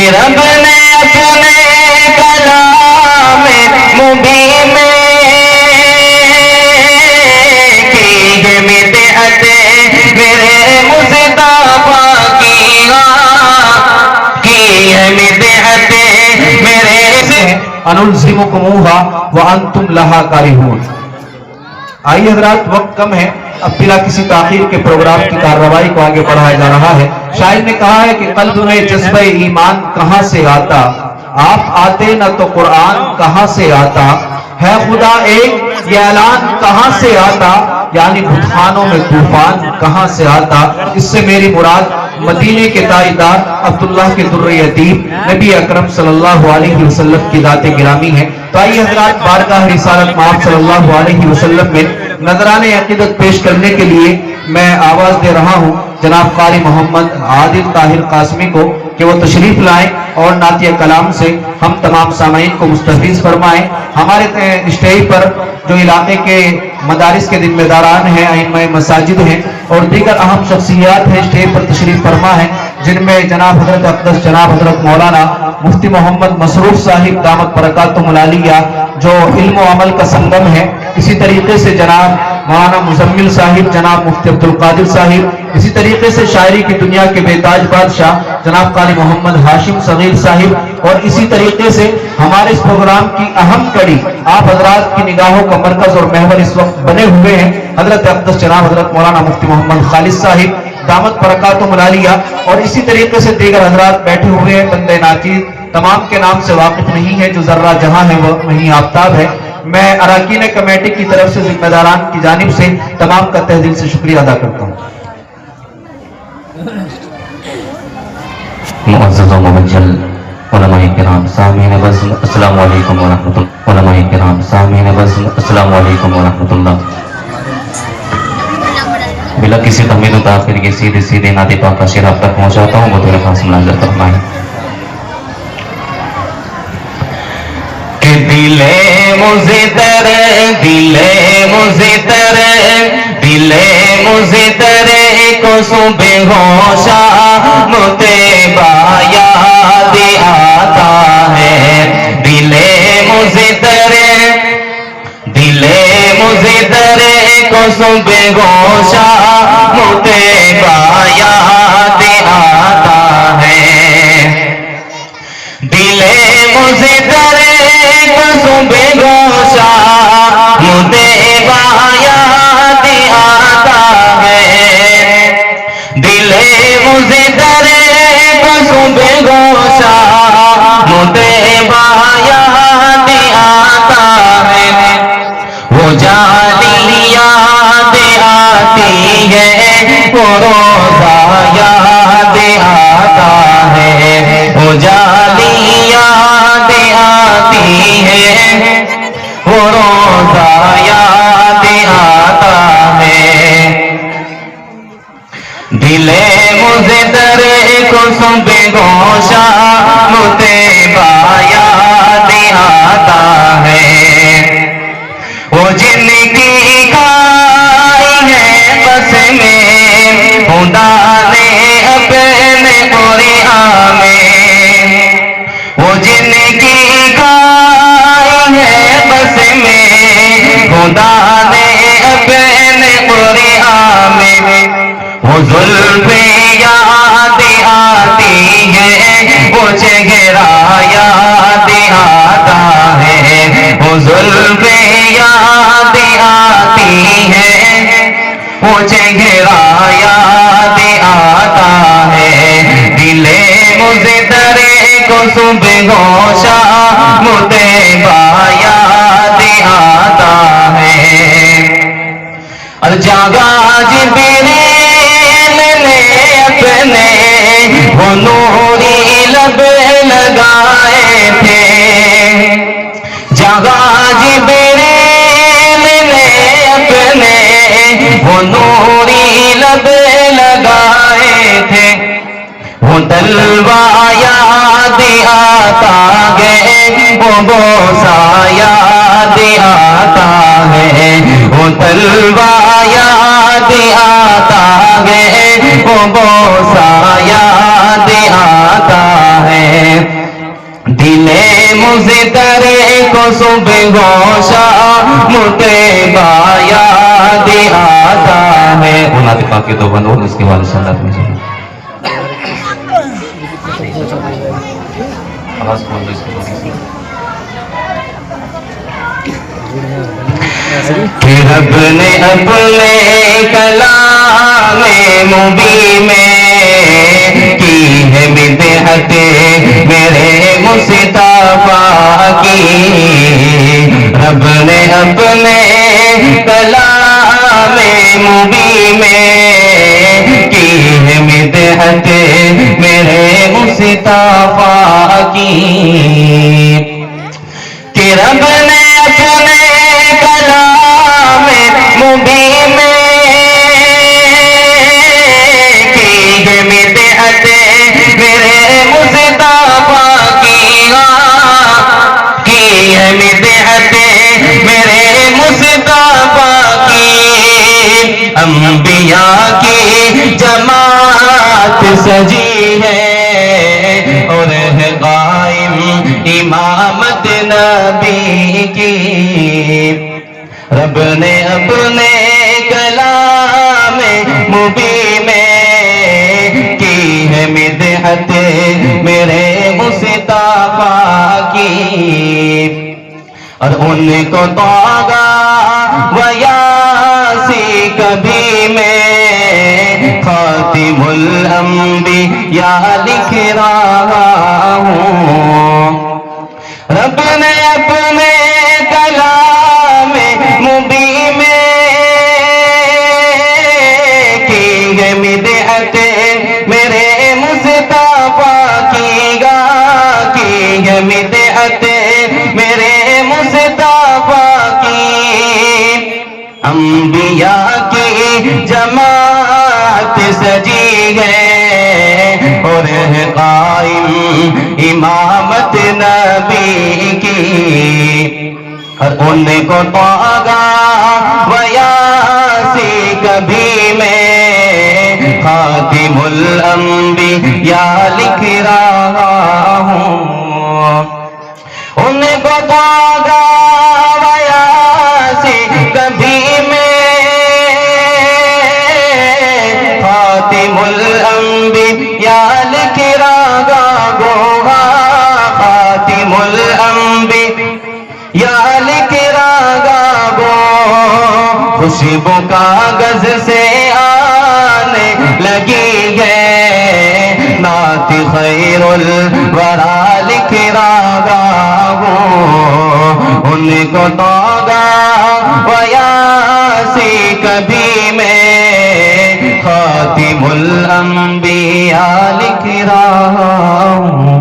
رب نے اپنے کلام مبین میں کی ہے بدعت میرے مصطفیٰ کی ہے بدعت میرے انلزمکموہا وانتم لہا کارہون۔ آئیے حضرات، وقت کم ہے، اب بلا کسی تاخیر کے پروگرام کی کارروائی کو آگے بڑھایا جا رہا ہے۔ شاعر نے کہا ہے کہ قلب میں جذبہ ایمان کہاں سے آتا، آپ آتے نہ تو قرآن کہاں سے آتا، ہے خدا ایک یہ اعلان کہاں سے آتا، یعنی بتخانوں میں طوفان کہاں سے آتا۔ اس سے میری مراد مدینے کے تاجدار عبداللہ کے در یتیم نبی اکرم صلی اللہ علیہ وسلم کی ذات گرامی ہے۔ تو آئیے حضرات، بارگاہ رسالت مآب صلی اللہ علیہ وسلم میں نذرانِ عقیدت پیش کرنے کے لیے میں آواز دے رہا ہوں جناب قاری محمد عادل طاہر قاسمی کو کہ وہ تشریف لائیں اور نعتیہ کلام سے ہم تمام سامعین کو مستفیض فرمائیں۔ ہمارے اسٹیج پر جو علاقے کے مدارس کے ذمہ داران ہیں، ائمہ مساجد ہیں اور دیگر اہم شخصیات ہیں، اسٹیج پر تشریف فرما ہیں، جن میں جناب حضرت اقدس جناب حضرت مولانا مفتی محمد مسرور صاحب دامت برکاتہم العالیہ جو علم و عمل کا سنگم ہے، اسی طریقے سے جناب مولانا مزمل صاحب، جناب مفتی عبدالقادر صاحب، اسی طریقے سے شاعری کی دنیا کے بے تاج بادشاہ جناب قاری محمد ہاشم صغیر صاحب، اور اسی طریقے سے ہمارے اس پروگرام کی اہم کڑی آپ حضرات کی نگاہوں کا مرکز اور محور اس وقت بنے ہوئے ہیں حضرت اقدس جناب حضرت مولانا مفتی محمد خالد صاحب دامت برکاتہم العالیہ، اور اسی طریقے سے دیگر حضرات بیٹھے ہوئے ہیں۔ بندے ناچیز تمام کے نام سے واقف نہیں ہے، جو ذرہ جہاں ہے وہ وہیں آفتاب ہے۔ میں اراکین کمیٹی کی طرف سے ذمہ داران کی جانب سے تمام کا تہ دل سے شکریہ ادا کرتا ہوں۔ معزز و مبجل علماء کرام سامعین بزم، السلام علیکم ورحمۃ اللہ۔ علماء کرام سامعین بزم، السلام علیکم ورحمۃ اللہ۔ بلا کسی تمہید و تاخیر کے سیدھے نعت پاک کا شعر آپ تک پہنچاتا ہوں، بطور خاص ملاحظہ فرمائیں۔ کہ دل مزدر کو صبح و شام تیبا یاد آتا ہے، دل مزدر کو صبح و شام تیبا یاد آتا ہے، دل مزدر کو صبح و شام تیبا یاد آتا ہے، دل مزدر کو صبح و شام تیبا یاد آتا ہے، وہ جالی یاد آتی ہے، وہ روزہ یاد آتا ہے، وہ جالی یاد آتی ہے، وہ روزہ یاد آتا ہے، دل مزدر کو صبح و شام تیبا یاد آتا ہے، وہ جن کی کھائی ہے بس میں خدا نے اپنے قرآن میں، وہ جن کی کھائی ہے بس میں خدا نے اپنے قرآن میں، وہ زلف یاد آتی ہے، وہ چہرہ یاد آتا ہے، وہ زلف یاد آتی ہے، وہ چہرہ یاد آتا ہے، دل مزدر کو صبح و شام تیبا یاد آتا ہے، الجاگا جبریل نے اپنے وہ نوری لب لگائے تھے، جاگا جبریل نے اپنے وہ نوری لب لگائے تھے، وہ تلوا یاد آتا ہے، وہ بوسا یاد آتا ہے، وہ تلوا یاد آتا ہے، وہ بوسا یاد آتا ہے، مزدرے کو صبح گوشا متبا یاد آتا ہے. اولاد پاک کے دو بند اور اس کے والد صلی اللہ علیہ وسلم. آواز کھول دو اس کی تھوڑی سی. کہ رب نے اپنے کلام مبین میں کی ہے بدعت میرے مصطفیٰ کی. رب نے اپنے کلام مبین میں کی ہے بدعت میرے مصطفیٰ کی. کہ رب نے اپنے کلام مبین میں کی ہے بدعت میرے مصطفیٰ کی. کی ہے بدعت میرے مصطفیٰ کی. انبیاء کی جماعت سجی ہے اور ہے قائم امامت نبی کی. رب نے اپنے کلام مبین میں کی ہے مدحت میرے مصطفیٰ کی. اور ان کو طاغا و یاسی کبھی میں خاتم الانبیاء لکھ رہا ہوں. رب نے اپنے کلام مبین میں کی ہے بدعت میرے مصطفیٰ کی. کی ہے بدعت میرے مصطفیٰ کی. انبیاء کی جماعت سجی ہے اور ہے قائم امامت نبی کی. اور ان کو طاغا و یاسی کبھی میں خاتم الانبیاء لکھ رہا ہوں. ان کو طاغا و یاسی کبھی میں خاتم الانبیاء لکھ رہا گوہا. خاتم الانبیاء لکھ رہا گو. خوشبو کاغذ سے آنے لگی ہے نعت خیر الورا لکھ رہا ہوں. ان کو طاغا و یاسی کبھی میں خاتم الانبیاء لکھ رہا ہوں.